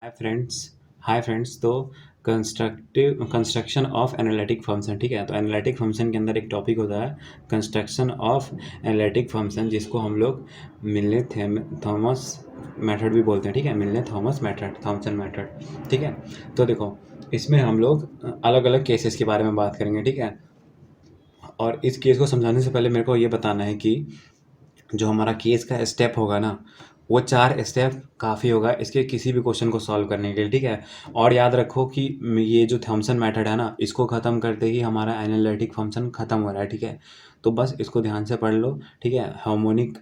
Hi friends तो construction of analytic function. ठीक है, तो एनालिटिक फंक्शन के अंदर एक टॉपिक होता है कंस्ट्रक्शन ऑफ एनालिटिक फंक्शन, जिसको हम लोग मिलने थॉमस मेथड भी बोलते हैं। ठीक है, मिलने थॉमस मेथड, थॉमसन मेथड। ठीक है, तो देखो इसमें हम लोग अलग अलग केसेस के बारे में बात करेंगे। ठीक है, और इस केस को समझाने से पहले मेरे को ये बताना है कि जो हमारा केस का स्टेप होगा ना, वो 4 स्टेप काफ़ी होगा इसके किसी भी क्वेश्चन को सॉल्व करने के लिए। ठीक है, और याद रखो कि ये जो थॉमसन मेथड है ना, इसको ख़त्म करते ही हमारा एनालिटिक फंक्शन ख़त्म हो रहा है। ठीक है, तो बस इसको ध्यान से पढ़ लो। ठीक है, हार्मोनिक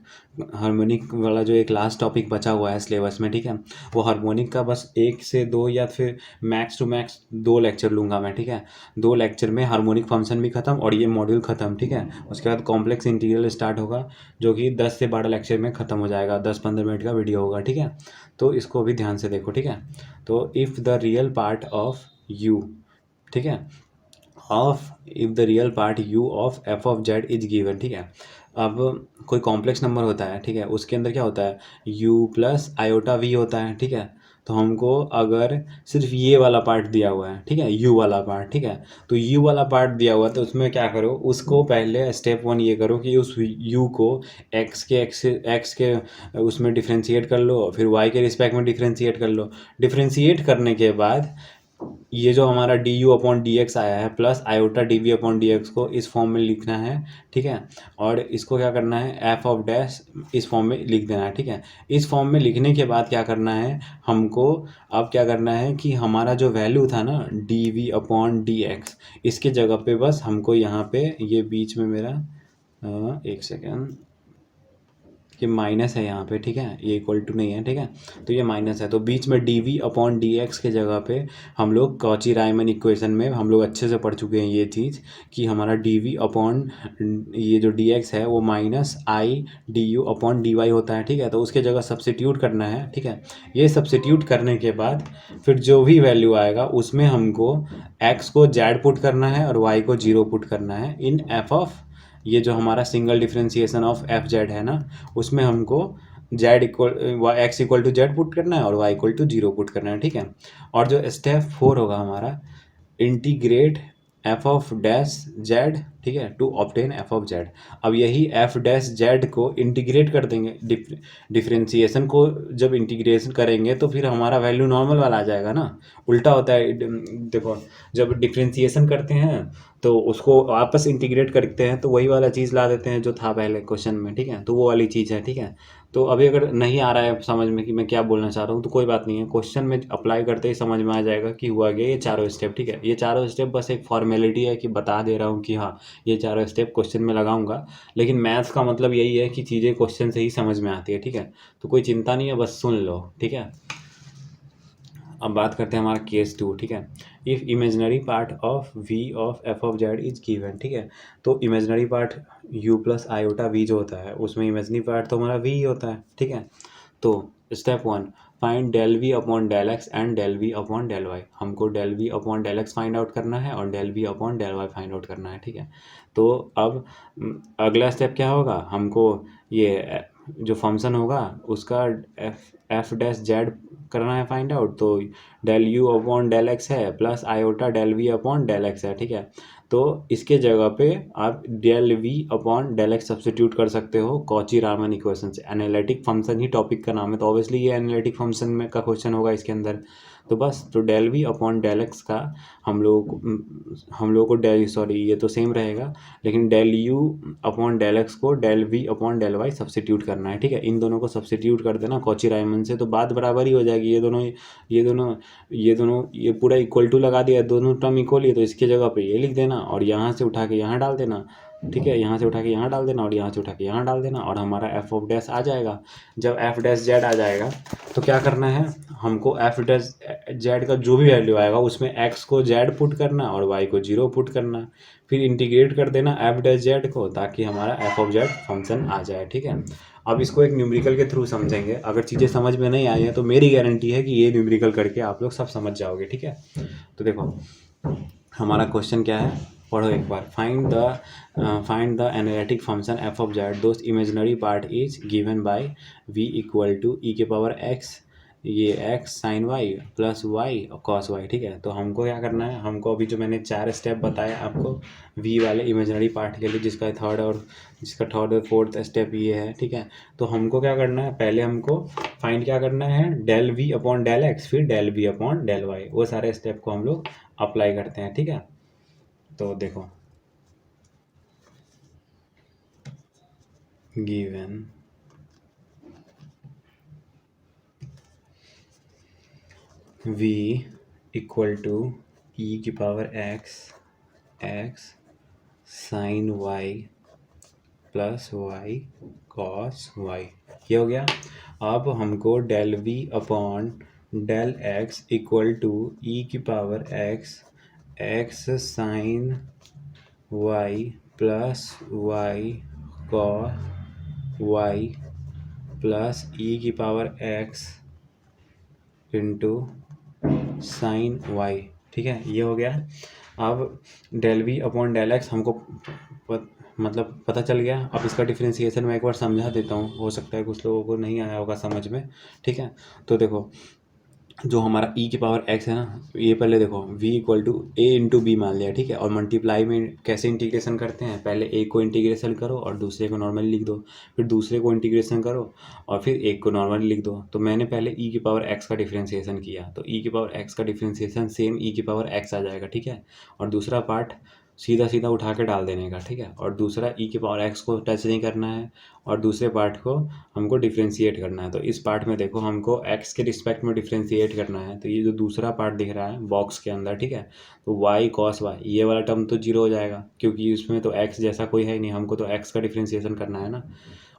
हार्मोनिक वाला जो एक लास्ट टॉपिक बचा हुआ है सिलेबस में, ठीक है, वो हार्मोनिक का बस 1 से 2 या फिर मैक्स टू मैक्स 2 लेक्चर लूँगा मैं। ठीक है, 2 लेक्चर में हार्मोनिक फंक्शन भी ख़त्म और ये मॉड्यूल ख़त्म। ठीक है, उसके बाद कॉम्प्लेक्स इंटीग्रल स्टार्ट होगा, जो कि 10 से 12 लेक्चर में ख़त्म हो जाएगा, 10-15 मिनट का वीडियो होगा। ठीक है, तो इसको भी ध्यान से देखो। ठीक है, तो if the real part of you, ठीक है, of if the real part you of F of Z is given. ठीक है, अब कोई कॉम्प्लेक्स नंबर होता है, ठीक है, उसके अंदर क्या होता है, u प्लस आयोटा वी होता है। ठीक है, तो हमको अगर सिर्फ ये वाला पार्ट दिया हुआ है, ठीक है, u वाला पार्ट, ठीक है, तो u वाला पार्ट दिया हुआ है, तो उसमें क्या करो, उसको पहले स्टेप 1 ये करो कि उस u को x के उसमें डिफ्रेंशिएट कर लो, फिर y के रिस्पेक्ट में डिफ्रेंशिएट कर लो। डिफ्रेंशिएट करने के बाद ये जो हमारा D U upon D X आया है plus iota D V upon D X को इस फॉर्म में लिखना है। ठीक है, और इसको क्या करना है, एफ ऑफ डैश इस फॉर्म में लिख देना है। ठीक है, इस फॉर्म में लिखने के बाद क्या करना है हमको, अब क्या करना है कि हमारा जो वैल्यू था ना D V upon D X, इसके जगह पे बस हमको यहाँ पे ये बीच में मेरा एक सेकेंड, ये माइनस है यहाँ पे। ठीक है, ये इक्वल टू नहीं है। ठीक है, तो ये माइनस है, तो बीच में D V upon D X के जगह पे हम लोग कॉची रायमन इक्वेशन में हम लोग अच्छे से पढ़ चुके हैं ये चीज़ कि हमारा डी वी अपॉन ये जो डी एक्स है वो minus I D U upon D Y होता है। ठीक है, तो उसके जगह सब्सिट्यूट करना है। ठीक है, ये सब्सिट्यूट करने के बाद फिर जो भी वैल्यू आएगा उसमें हमको एक्स को जेड पुट करना है और वाई को जीरो पुट करना है इन एफ ऑफ ये जो हमारा single differentiation of F Z है ना, उसमें हमको Z equal X equal to Z put करना है और Y equal to zero put करना है। ठीक है, और जो स्टेप 4 होगा हमारा, integrate F of dash Z, ठीक है, to obtain F of Z. अब यही एफ डैश जेड को इंटीग्रेट कर देंगे, डिफ्रेंशिएशन को जब इंटीग्रेशन करेंगे तो फिर हमारा वैल्यू नॉर्मल वाला आ जाएगा ना। उल्टा होता है, देखो जब डिफ्रेंशिएशन करते हैं तो उसको वापस इंटीग्रेट करते हैं तो वही वाला चीज़ ला देते हैं जो था पहले क्वेश्चन में। ठीक है, तो वो वाली चीज़ है। ठीक है, तो अभी अगर नहीं आ रहा है समझ में कि मैं क्या बोलना चाह रहा हूँ तो कोई बात नहीं है, क्वेश्चन में अप्लाई करते ही समझ में आ जाएगा कि हुआ गया ये चारों स्टेप। ठीक है, ये चारों स्टेप बस एक फॉर्मेलिटी है कि बता दे रहा हूँ कि हाँ ये चारों स्टेप क्वेश्चन में लगाऊंगा, लेकिन मैथ्स का मतलब यही है कि चीज़ें क्वेश्चन से ही समझ में आती है। ठीक है, तो कोई चिंता नहीं है, बस सुन लो। ठीक है, अब बात करते हैं हमारा केस 2। ठीक है, if imaginary part of V of F of Z is given. ठीक है, तो imaginary part U plus iota V जो होता है उसमें इमेजनरी पार्ट तो हमारा वी ही होता है। ठीक है, तो step 1, find del we upon del x and del we upon del y. हमको del we upon del x find out करना है और del we upon del y find out करना है। ठीक है, तो अब अगला स्टेप क्या होगा, हमको ये जो फंक्शन होगा उसका एफ डैश जेड करना है फाइंड आउट, तो del you upon del x है plus iota del we upon del x है। ठीक है, तो इसके जगह पे आप del we upon del x substitute कर सकते हो कॉची रामन इक्वेशन से। एनालिटिक फंक्शन ही टॉपिक का नाम है, तो ऑब्वियसली ये एनालिटिक फंक्शन में का क्वेश्चन होगा इसके अंदर। तो बस तो del we upon del X का हम लोग को डेल, सॉरी ये तो सेम रहेगा, लेकिन del you upon del x को del we upon del y substitute करना है। ठीक है, इन दोनों को सब्सटीट्यूट कर देना कॉची रायमन से, तो बात बराबर ही हो जाएगी। ये पूरा इक्वल टू लगा दिया, दोनों टर्म इक्वल ही है, तो इसकी जगह पे ये लिख देना और यहाँ से उठा के यहाँ डाल देना। ठीक है, यहाँ से उठा के यहाँ डाल देना और यहाँ से उठा के यहाँ डाल देना और हमारा एफ ऑफ डैश आ जाएगा। जब एफ डैश जेड आ जाएगा तो क्या करना है, हमको एफ डैश जेड का जो भी वैल्यू आएगा उसमें एक्स को जेड पुट करना और वाई को जीरो पुट करना, फिर इंटीग्रेट कर देना एफ डैश जेड को ताकि हमारा एफ ऑफ जेड फंक्शन आ जाए। ठीक है, अब इसको एक न्यूमेरिकल के थ्रू समझेंगे। अगर चीज़ें समझ में नहीं आई हैं तो मेरी गारंटी है कि ये न्यूमेरिकल करके आप लोग सब समझ जाओगे। ठीक है, तो देखो हमारा क्वेश्चन क्या है, पढ़ो एक बार। Find the analytic function f of z, दोस्त imaginary part is given by v equal to e के पावर एक्स ये x sine Y plus y और कॉस वाई, ठीक है। तो हमको क्या करना है, हमको अभी जो मैंने 4 स्टेप बताया आपको वी वाले इमेजिनरी पार्ट के लिए, जिसका थर्ड और फोर्थ स्टेप ये है, ठीक है। तो हमको क्या करना है, पहले हमको फाइंड क्या करना है, del we upon del x, फिर del we upon del y, वो सारे स्टेप को हम लोग अप्लाई करते हैं, ठीक है। तो देखो given v equal to e की power x sine Y plus Y cos y, ये हो गया। अब हमको del we upon del x equal to e की power x sine Y plus Y cos Y plus ई की power x into sine y, ठीक है, ये हो गया। अब del we upon del x हमको मतलब पता चल गया। अब इसका डिफरेंशिएशन मैं एक बार समझा देता हूँ, हो सकता है कुछ लोगों को नहीं आया होगा समझ में, ठीक है। तो देखो जो हमारा e की पावर x है ना, ये पहले देखो v equal to A into B मान लिया, ठीक है। और मल्टीप्लाई में कैसे इंटीग्रेशन करते हैं, पहले एक को इंटीग्रेशन करो और दूसरे को नॉर्मली लिख दो, फिर दूसरे को इंटीग्रेशन करो और फिर एक को नॉर्मली लिख दो। तो मैंने पहले e की पावर x का डिफ्रेंशिएशन किया, तो e की पावर x का डिफ्रेंशिएशन सेम e की पावर x आ जाएगा, ठीक है। और दूसरा पार्ट सीधा सीधा उठा के डाल देने का, ठीक है। और दूसरा e की पावर x को टच नहीं करना है और दूसरे पार्ट को हमको डिफ्रेंशिएट करना है। तो इस पार्ट में देखो हमको x के रिस्पेक्ट में डिफ्रेंशिएट करना है, तो ये जो दूसरा पार्ट दिख रहा है बॉक्स के अंदर, ठीक है, तो y कॉस y, ये वाला टर्म तो जीरो हो जाएगा क्योंकि इसमें तो x जैसा कोई है नहीं, हमको तो x का डिफ्रेंशिएशन करना है ना।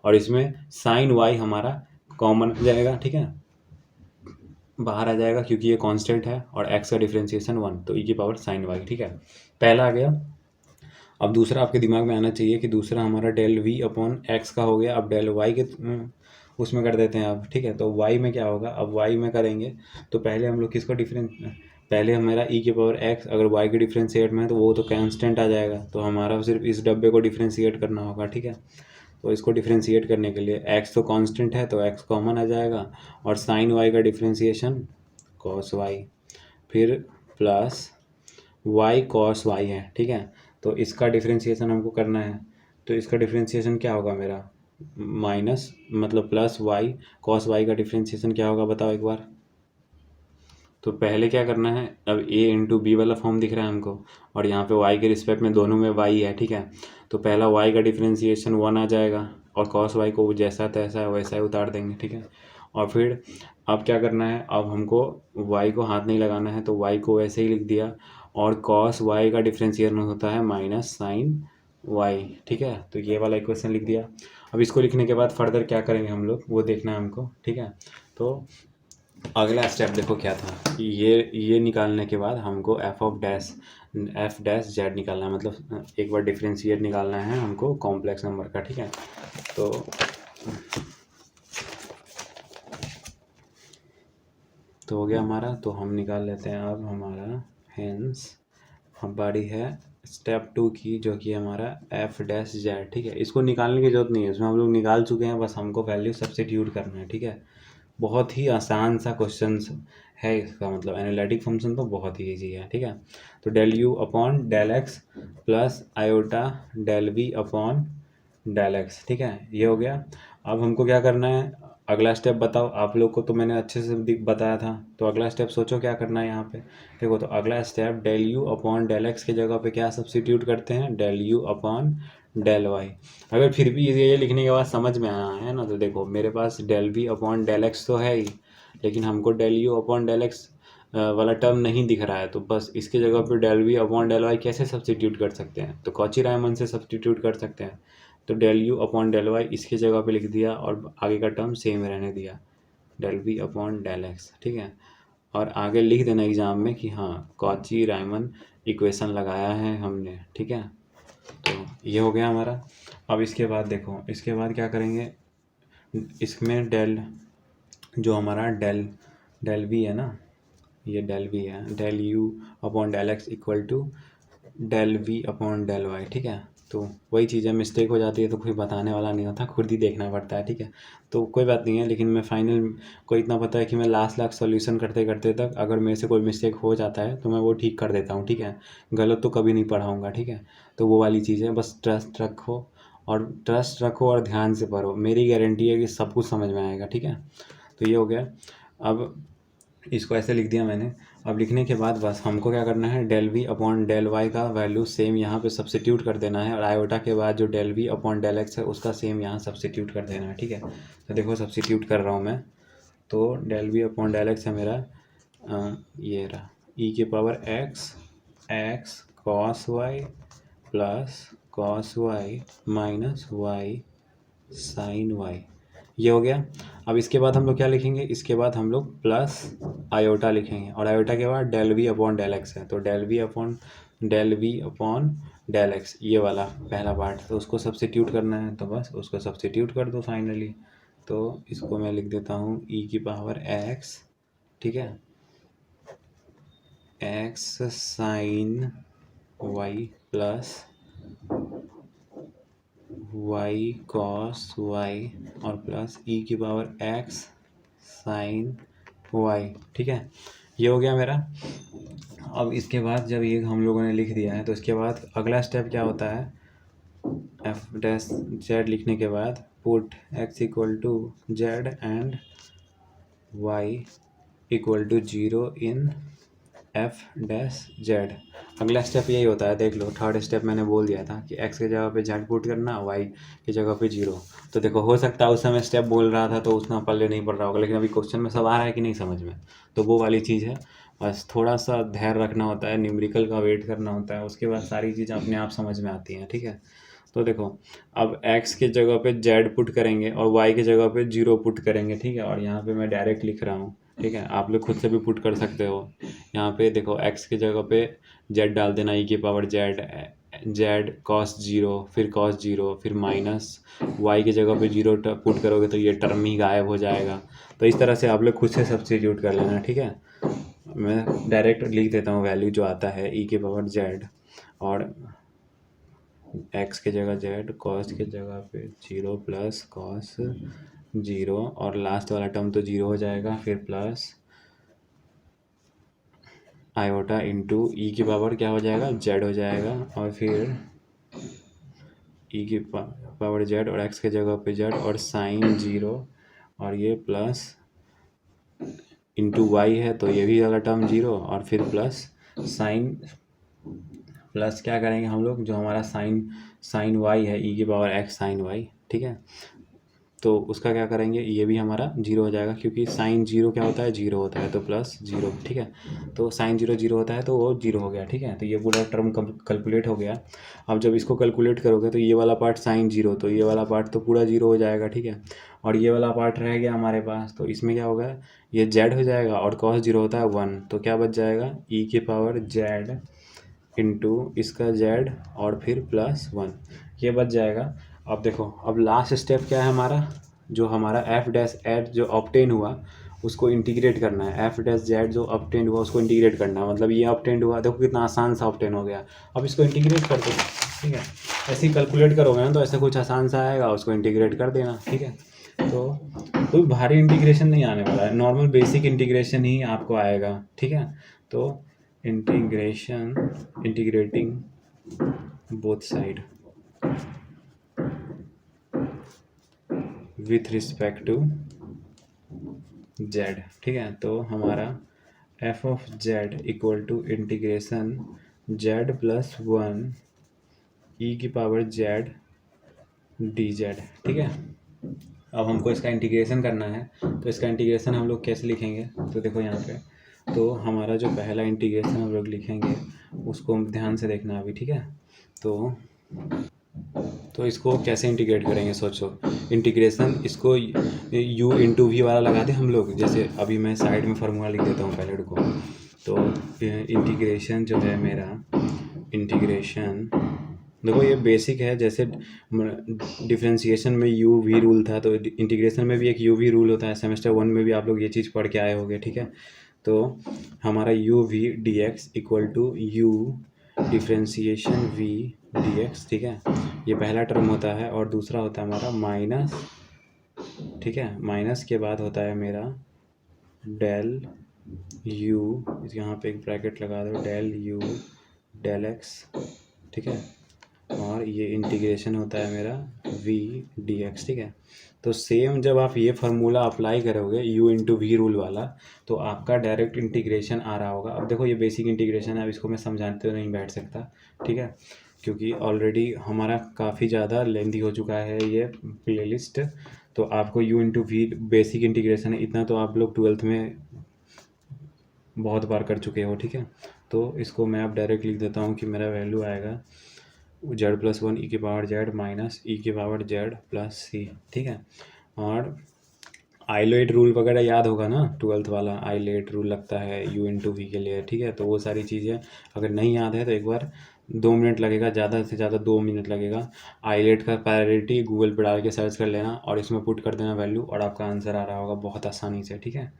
और इसमें साइन y हमारा कॉमन हो जाएगा, ठीक है, बाहर आ जाएगा क्योंकि ये कांस्टेंट है और x का डिफ्रेंशिएशन 1, तो e की पावर साइन y, ठीक है, पहला आ गया। अब दूसरा आपके दिमाग में आना चाहिए कि दूसरा हमारा डेल वी अपॉन एक्स का हो गया। अब डेल वाई के उसमें कर देते हैं अब, ठीक है। तो वाई में क्या होगा, अब वाई में करेंगे तो पहले हम लोग किसको पहले हमारा ई के पावर एक्स अगर वाई के डिफ्रेंशिएट में है तो वो तो कांस्टेंट आ जाएगा, तो हमारा सिर्फ इस डब्बे को डिफ्रेंशिएट करना होगा, ठीक है। तो इसको डिफ्रेंशिएट करने के लिए एक्स तो कांस्टेंट है तो एक्स कॉमन आ जाएगा और साइन वाई का डिफ्रेंशिएशन कॉस वाई, फिर प्लस वाई कॉस वाई है, ठीक है। तो इसका डिफ्रेंशिएशन हमको करना है, तो इसका डिफ्रेंशिएशन क्या होगा मेरा, माइनस मतलब प्लस वाई कॉस वाई का डिफ्रेंशिएशन क्या होगा बताओ एक बार। तो पहले क्या करना है, अब a इंटू बी वाला फॉर्म दिख रहा है हमको और यहाँ पे y के रिस्पेक्ट में दोनों में y है, ठीक है। तो पहला y का डिफ्रेंशिएशन 1 आ जाएगा और cos y को जैसा तैसा है वैसा ही उतार देंगे, ठीक है। और फिर अब क्या करना है, अब हमको y को हाथ नहीं लगाना है तो y को वैसे ही लिख दिया और cos y का डिफ्रेंशिएशन होता है माइनस साइन y, ठीक है। तो ये वाला इक्वेशन लिख दिया। अब इसको लिखने के बाद फर्दर क्या करेंगे हम लोग वो देखना है हमको, ठीक है। तो अगला स्टेप देखो क्या था, ये निकालने के बाद हमको एफ डैश जेड निकालना है, मतलब एक बार डिफरेंशिएट निकालना है हमको कॉम्प्लेक्स नंबर का, ठीक है। तो हो गया हमारा, तो हम निकाल लेते हैं अब हमारा हेंस। अब बारी है स्टेप 2 की जो कि हमारा एफ डैश जेड, ठीक है। इसको निकालने की जरूरत नहीं है, इसमें हम लोग निकाल चुके हैं, बस हमको वैल्यू सब्स्टिट्यूट करना है, ठीक है। बहुत ही आसान सा क्वेश्चन है इसका, मतलब एनालिटिक फंक्शन तो बहुत ही ईजी है, ठीक है। तो del you upon del X plus iota del we upon del X, ठीक है, ये हो गया। अब हमको क्या करना है, अगला स्टेप बताओ, आप लोग को तो मैंने अच्छे से बताया था, तो अगला स्टेप सोचो क्या करना है यहाँ पे। देखो तो अगला step del you upon del X की जगह पे क्या सब्स्टिट्यूट करते हैं, del you upon del Y. अगर फिर भी ये लिखने के बाद समझ में आया है ना, तो देखो मेरे पास del we upon del x तो है ही, लेकिन हमको del you upon del x वाला टर्म नहीं दिख रहा है, तो बस इसके जगह पे del we upon del y कैसे सब्स्टिट्यूट कर सकते हैं, तो कॉची रायमन से सब्स्टिट्यूट कर सकते हैं। तो del you upon del Y इसकी जगह पे लिख दिया और आगे का टर्म सेम रहने दिया, del we upon del X, ठीक है। और आगे लिख देना एग्जाम में कि हाँ कॉची रायमन इक्वेशन लगाया है हमने, ठीक है। तो ये हो गया हमारा। अब इसके बाद देखो, इसके बाद क्या करेंगे, इसमें डेल जो हमारा डेल वी है ना, ये डेल वी है, del you upon del x equal to del we upon del Y, ठीक है। तो वही चीज़ है, मिस्टेक हो जाती है तो कोई बताने वाला नहीं होता, खुद ही देखना पड़ता है, ठीक है। तो कोई बात नहीं है, लेकिन मैं फाइनल को इतना पता है कि मैं लास्ट सॉल्यूशन करते करते तक अगर मेरे से कोई मिस्टेक हो जाता है तो मैं वो ठीक कर देता हूँ, ठीक है। गलत तो कभी नहीं पढ़ाऊँगा, ठीक है। तो वो वाली चीज़ है, बस ट्रस्ट रखो और ध्यान से पढ़ो, मेरी गारंटी है कि सब कुछ समझ में आएगा, ठीक है। तो ये हो गया। अब इसको ऐसे लिख दिया मैंने। अब लिखने के बाद बस हमको क्या करना है, del we upon del Y का वैल्यू सेम यहाँ पे सब्स्टिट्यूट कर देना है, और आयोटा के बाद जो del we upon del x है उसका सेम यहाँ सब्स्टिट्यूट कर देना है, ठीक है। तो देखो सब्स्टिट्यूट कर रहा हूँ मैं, तो del we upon del x है मेरा ये रहा ई के power X cos Y plus cos Y minus Y sine Y, ये हो गया। अब इसके बाद हम लोग क्या लिखेंगे, इसके बाद हम लोग प्लस आयोटा लिखेंगे, और आयोटा के बाद del we upon del x है, तो del we upon del X, ये वाला पहला पार्ट, तो उसको सब्स्टिट्यूट करना है, तो बस उसको सब्स्टिट्यूट कर दो फाइनली। तो इसको मैं लिख देता हूँ ई की पावर एक्स, ठीक है, X sine Y plus Y cos Y और प्लस ई की पावर एक्स साइन वाई, ठीक है। ये हो गया मेरा। अब इसके बाद जब ये हम लोगों ने लिख दिया है तो इसके बाद अगला स्टेप क्या होता है, एफ डैश जेड लिखने के बाद put X equal to Z and Y equal to 0 in F dash Z. अगला स्टेप यही होता है, देख लो, थर्ड स्टेप मैंने बोल दिया था कि एक्स के जगह पे जेड पुट करना, वाई की जगह पे 0। तो देखो हो सकता है उस समय स्टेप बोल रहा था तो उतना पल्ले नहीं पड़ रहा होगा, लेकिन अभी क्वेश्चन में सब आ रहा है कि नहीं समझ में, तो वो वाली चीज़ है। बस थोड़ा सा धैर्य रखना होता है, न्यूमेरिकल का वेट करना होता है, उसके बाद सारी चीज़ें अपने आप समझ में आती हैं, ठीक है। तो देखो अब x के जगह पे z पुट करेंगे और y के जगह पे 0 पुट करेंगे, ठीक है। और यहाँ पे मैं डायरेक्ट लिख रहा हूँ, ठीक है, आप लोग खुद से भी पुट कर सकते हो। यहाँ पे देखो x के जगह पे z डाल देना, e की पावर z कॉस 0, फिर कॉस 0, फिर माइनस y के जगह पे 0 पुट करोगे तो ये टर्म ही गायब हो जाएगा। तो इस तरह से आप लोग खुद से सब्स्टिट्यूट कर लेना, ठीक है। मैं डायरेक्ट लिख देता हूँ वैल्यू जो आता है e की पावर z, और x के जगह z, कॉस के जगह पे 0 प्लस कॉस 0, और लास्ट वाला टर्म तो 0 हो जाएगा, फिर प्लस आयोटा इंटू ई की पावर क्या हो जाएगा, z हो जाएगा, और फिर ई की पावर z और x के जगह पे z और साइन 0, और ये प्लस इंटू वाई है तो ये भी वाला टर्म 0, और फिर प्लस साइन, प्लस क्या करेंगे हम लोग, जो हमारा साइन वाई है ई की पावर एक्स साइन वाई, ठीक है। तो उसका क्या करेंगे, ये भी हमारा 0 हो जाएगा, क्योंकि साइन 0 क्या होता है, 0 होता है, तो प्लस 0, ठीक है। तो साइन 0 0 होता है तो वो 0 हो गया, ठीक है। तो ये पूरा टर्म कैलकुलेट हो गया। अब जब इसको कैलकुलेट करोगे तो ये वाला पार्ट साइन 0, तो ये वाला पार्ट तो पूरा 0 हो जाएगा, ठीक है। और ये वाला पार्ट रह गया हमारे पास, तो इसमें क्या होगा, ये जेड हो जाएगा, और कॉस 0 होता है 1, तो क्या बच जाएगा, ई की पावर जेड इंटू इसका z और फिर प्लस 1, ये बच जाएगा। अब देखो अब लास्ट स्टेप क्या है हमारा, जो हमारा एफ डैश एड जो ऑब्टेन हुआ उसको इंटीग्रेट करना है, एफ डैश जेड जो ऑब्टेन हुआ उसको इंटीग्रेट करना है, मतलब ये ऑब्टेन हुआ, देखो कितना आसान सा ऑब्टेन हो गया। अब इसको इंटीग्रेट कर दो, ठीक है। ऐसे ही कैलकुलेट करोगे ना तो ऐसे कुछ आसान सा आएगा, उसको इंटीग्रेट कर देना, ठीक है। तो कोई भारी इंटीग्रेशन नहीं आने वाला है, नॉर्मल बेसिक इंटीग्रेशन ही आपको आएगा, ठीक है। तो integrating both side with respect to z, ठीक है। तो हमारा f of z equal to integration z plus 1 E की पावर z dz, ठीक है। अब हमको इसका इंटीग्रेशन करना है, तो इसका इंटीग्रेशन हम लोग कैसे लिखेंगे, तो देखो यहाँ पे, तो हमारा जो पहला इंटीग्रेशन हम लोग लिखेंगे उसको ध्यान से देखना अभी, ठीक है। तो इसको कैसे इंटीग्रेट करेंगे, सोचो। इंटीग्रेशन इसको u इंटू वी वाला लगा दें हम लोग, जैसे अभी मैं साइड में फार्मूला लिख देता हूँ पहले को। तो इंटीग्रेशन जो है मेरा, इंटीग्रेशन देखो ये बेसिक है, जैसे डिफरेंशिएशन में यू वी रूल था, तो इंटीग्रेशन में भी एक यू वी रूल होता है, सेमेस्टर 1 में भी आप लोग ये चीज़ पढ़ के आए होंगे, ठीक है। तो हमारा U V D X equal to U differentiation v dx, ठीक है। ये पहला टर्म होता है और दूसरा होता है हमारा माइनस, ठीक है। माइनस के बाद होता है मेरा डेल u, यहाँ पे एक ब्रैकेट लगा दो, डेल u डेल x, ठीक है। और ये इंटीग्रेशन होता है मेरा v dx, ठीक है। तो सेम जब आप ये फार्मूला अप्लाई करोगे u इंटू वी रूल वाला, तो आपका डायरेक्ट इंटीग्रेशन आ रहा होगा। अब देखो ये बेसिक इंटीग्रेशन है, अब इसको मैं समझाते नहीं बैठ सकता, ठीक है, क्योंकि ऑलरेडी हमारा काफ़ी ज़्यादा लेंदी हो चुका है ये प्लेलिस्ट। तो आपको u into V basic integration है, इतना तो आप लोग 12th में बहुत बार कर चुके हो, ठीक है। तो इसको मैं अब डायरेक्ट लिख देता हूँ कि मेरा वैल्यू आएगा z+1 e की पावर z माइनस e की पावर z प्लस c, ठीक है। और आइलेट रूल वगैरह याद होगा ना, 12th वाला आइलेट रूल लगता है u इंटू वी के लिए, ठीक है। तो वो सारी चीज़ें अगर नहीं याद है तो एक बार 2 मिनट लगेगा, ज़्यादा से ज़्यादा 2 मिनट लगेगा। आइलेट का प्रायोरिटी गूगल पे डाल के सर्च कर लेना और इसमें पुट कर देना वैल्यू, और आपका आंसर आ रहा होगा बहुत आसानी से, ठीक है।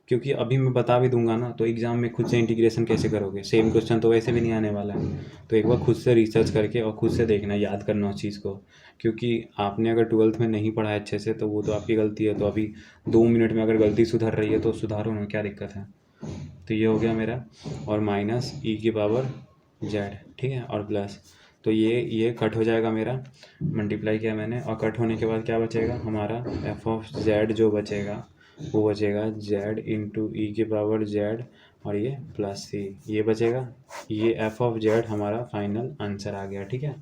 क्योंकि अभी मैं बता भी दूंगा ना, तो एग्ज़ाम में खुद से इंटीग्रेशन कैसे करोगे, सेम क्वेश्चन तो वैसे भी नहीं आने वाला है। तो एक बार खुद से रिसर्च करके और खुद से देखना, याद करना उस चीज़ को, क्योंकि आपने अगर 12th में नहीं पढ़ा है अच्छे से तो वो तो आपकी गलती है। तो अभी 2 मिनट में अगर गलती सुधर रही है तो सुधारो ना, क्या दिक्कत है। तो ये हो गया मेरा, और माइनस ई की पावर जेड, ठीक है, और प्लस, तो ये कट हो जाएगा मेरा, मल्टीप्लाई किया मैंने, और कट होने के बाद क्या बचेगा हमारा, एफ ऑफ जेड जो बचेगा वो बचेगा z इंटू ई की पावर z, और ये प्लस सी, ये बचेगा। ये एफ ऑफ जेड हमारा फाइनल आंसर आ गया, ठीक है।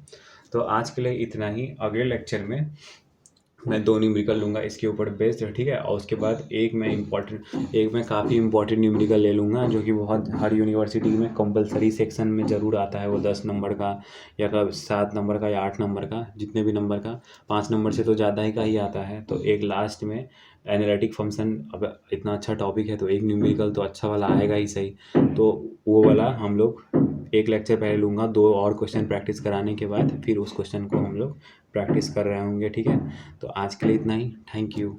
तो आज के लिए इतना ही। अगले लेक्चर में मैं 2 न्यूमेरिकल लूँगा इसके ऊपर बेस्ड, ठीक है। और उसके बाद एक मैं काफ़ी इंपॉर्टेंट न्यूमेरिकल ले लूँगा, जो कि बहुत हर यूनिवर्सिटी में कंपलसरी सेक्शन में ज़रूर आता है। वो 10 नंबर का या 7 नंबर का या 8 नंबर का, जितने भी नंबर का, 5 नंबर से तो ज़्यादा ही का ही आता है। तो एक लास्ट में एनालिटिक फंक्शन, अब इतना अच्छा टॉपिक है तो एक न्यूमेरिकल तो अच्छा वाला आएगा ही सही। तो वो वाला हम लोग एक लेक्चर पहले लूँगा, 2 और क्वेश्चन प्रैक्टिस कराने के बाद फिर उस क्वेश्चन को हम लोग प्रैक्टिस कर रहे होंगे, ठीक है। तो आज के लिए इतना ही, थैंक यू।